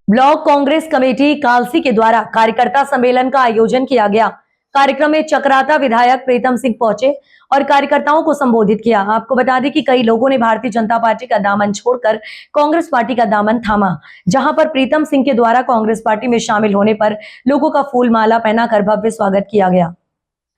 Block Congress committee Kalsi के द्वारा कार्यकर्ता सम्मेलन का आयोजन किया गया। कार्यक्रम में चक्राता विधायक प्रीतम सिंह पहुंचे और कार्यकर्ताओं को संबोधित किया। आपको बता दें कि कई लोगों ने भारतीय जनता पार्टी का दामन छोड़कर कांग्रेस पार्टी का दामन थामा, जहां पर प्रीतम सिंह के द्वारा कांग्रेस पार्टी में शामिल होने पर लोगों का फूल माला पहनाकर भव्य स्वागत किया गया।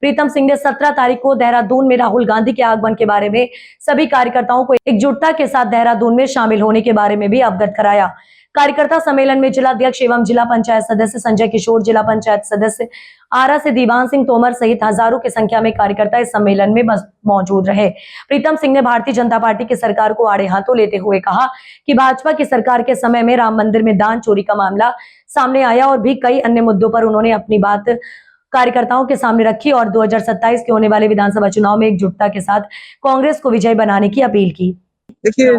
प्रीतम सिंह ने 17 तारीख को देहरादून में राहुल गांधी के आगमन के बारे में सभी कार्यकर्ताओं को एकजुटता के साथ देहरादून में शामिल होने के बारे में भी अवगत कराया। कार्यकर्ता सम्मेलन में जिला अध्यक्ष एवं जिला पंचायत सदस्य संजय किशोर, जिला पंचायत सदस्य आरा से दीवान सिंह तोमर सहित हजारों की संख्या में कार्यकर्ता इस सम्मेलन में मौजूद रहे। प्रीतम सिंह ने भारतीय जनता पार्टी की सरकार को आड़े हाथों लेते हुए कहा कि भाजपा की सरकार के समय में राम मंदिर में दान चोरी का मामला सामने आया और भी कई अन्य मुद्दों पर उन्होंने अपनी बात कार्यकर्ताओं के सामने रखी और 2027 के होने वाले विधानसभा चुनाव में एकजुटता के साथ कांग्रेस को विजयी बनाने की अपील की। देखिए,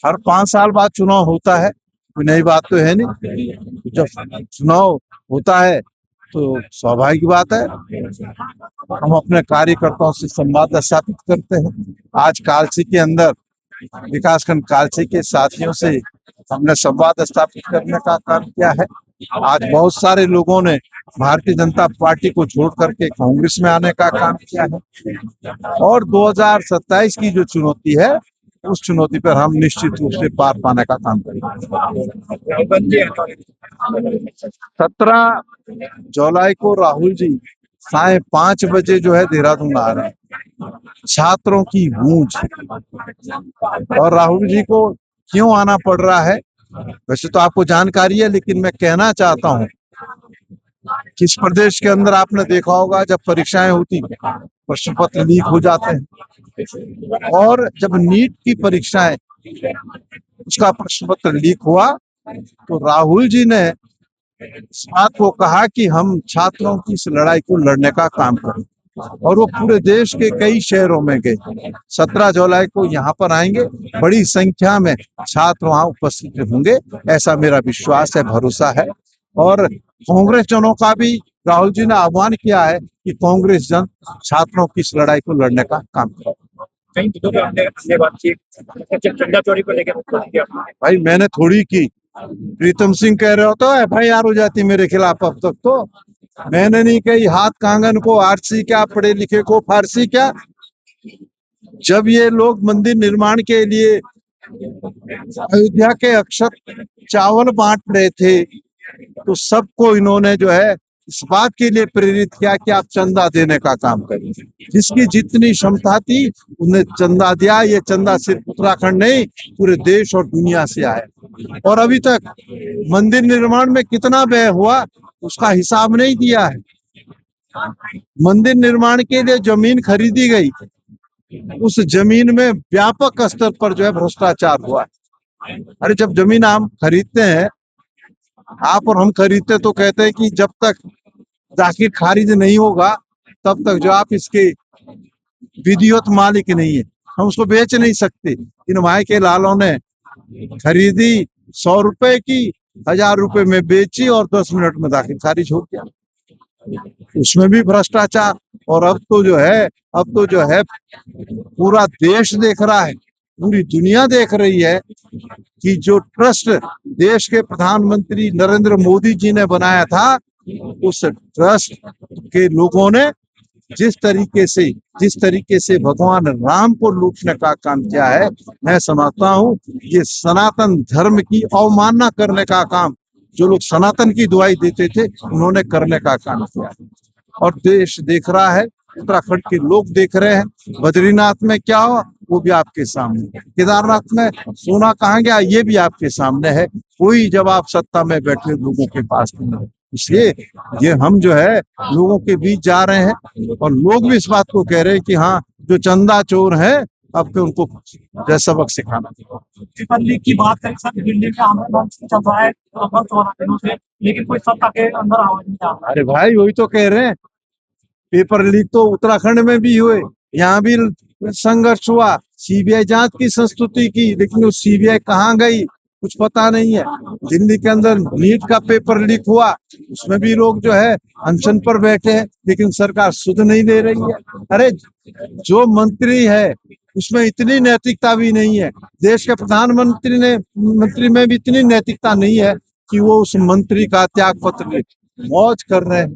हर 5 साल बाद चुनाव होता है, कोई नई बात तो है नहीं। जब चुनाव होता है तो स्वाभाविक बात है, हम अपने कार्यकर्ताओं से संवाद स्थापित करते हैं। आज कालसी के अंदर विकासखंड कालसी के साथियों से हमने संवाद स्थापित करने का काम किया है। आज बहुत सारे लोगों ने भारतीय जनता पार्टी को छोड़ करके कांग्रेस में आने का काम किया है और 2027 की जो चुनौती है उस चुनौती पर हम निश्चित रूप से पार पाने का काम करेंगे। 17 जुलाई को राहुल जी 5:30 बजे जो है देहरादून आ रहे हैं। छात्रों की गूंज, और राहुल जी को क्यों आना पड़ रहा है वैसे तो आपको जानकारी है, लेकिन मैं कहना चाहता हूँ कि इस प्रदेश के अंदर आपने देखा होगा जब परीक्षाएं होती प्रश्न पत्र लीक हो जाते हैं, और जब नीट की परीक्षाएं उसका प्रश्न पत्र लीक हुआ तो राहुल जी ने इस बात को कहा कि हम छात्रों की इस लड़ाई को लड़ने का काम करें, और वो पूरे देश के कई शहरों में गए। 17 जुलाई को यहाँ पर आएंगे, बड़ी संख्या में छात्र वहाँ उपस्थित होंगे, ऐसा मेरा विश्वास है, भरोसा है। और कांग्रेस जनों का भी राहुल जी ने आह्वान किया है कि कांग्रेस जन छात्रों की इस लड़ाई को लड़ने का काम करे। भाई मैंने थोड़ी की, प्रीतम सिंह कह रहे हो तो FIR हो जाती मेरे खिलाफ। अब तक तो मैंने नहीं कही, हाथ कांगन को आरसी क्या, पढ़े लिखे को फारसी क्या। जब ये लोग मंदिर निर्माण के लिए अयोध्या के अक्षत चावल बांट रहे थे तो सबको इन्होंने जो है इस बात के लिए प्रेरित किया कि आप चंदा देने का काम करें। जिसकी जितनी क्षमता थी उन्हें चंदा दिया। ये चंदा सिर्फ उत्तराखंड नहीं, पूरे देश और दुनिया से आया, और अभी तक मंदिर निर्माण में कितना व्यय हुआ उसका हिसाब नहीं दिया है। मंदिर निर्माण के लिए जमीन खरीदी गई, उस जमीन में व्यापक स्तर पर जो है भ्रष्टाचार हुआ है। अरे जब जमीन हम खरीदते हैं, आप और हम खरीदते तो कहते हैं कि जब तक जाकिर खारिज नहीं होगा तब तक जो आप इसके विधिवत मालिक नहीं है, हम उसको बेच नहीं सकते। इन भाई के लालों ने खरीदी 100 रुपए की, 1000 रुपए में बेची और 10 मिनट में दाखिल खारिज हो गया। उसमें भी भ्रष्टाचार। और अब तो जो है पूरा देश देख रहा है, पूरी दुनिया देख रही है कि जो ट्रस्ट देश के प्रधानमंत्री नरेंद्र मोदी जी ने बनाया था, उस ट्रस्ट के लोगों ने जिस तरीके से भगवान राम को लूटने का काम किया है, मैं समझता हूँ ये सनातन धर्म की अवमानना करने का काम जो लोग सनातन की दुआई देते थे उन्होंने करने का काम किया। और देश देख रहा है, उत्तराखंड के लोग देख रहे हैं। बद्रीनाथ में क्या हुआ वो भी आपके सामने, केदारनाथ में सोना कहाँ गया ये भी आपके सामने है। कोई जवाब सत्ता में बैठे लोगों के पास नहीं है। इसलिए ये हम जो है लोगों के बीच जा रहे हैं और लोग भी इस बात को कह रहे हैं कि हाँ, जो चंदा चोर है अब के उनको सबक सिखाना। पेपर लीक की बात करें, सर दिल्ली में आंदोलन चल रहा है 14 दिनों से, लेकिन कोई सत्ता के अंदर आवाज नहीं आ रहा। अरे भाई वही तो कह रहे हैं, पेपर लीक तो उत्तराखंड में भी हुए, यहाँ भी संघर्ष हुआ, CBI जांच की संस्तुति की, लेकिन वो CBI कहाँ गई कुछ पता नहीं है। दिल्ली के अंदर नीट का पेपर लीक हुआ, उसमें भी लोग जो है अनशन पर बैठे हैं, लेकिन सरकार सुध नहीं ले रही है। अरे जो मंत्री है उसमें इतनी नैतिकता भी नहीं है, देश के प्रधानमंत्री में भी इतनी नैतिकता नहीं है कि वो उस मंत्री का त्याग पत्र लिख मौज कर रहे हैं।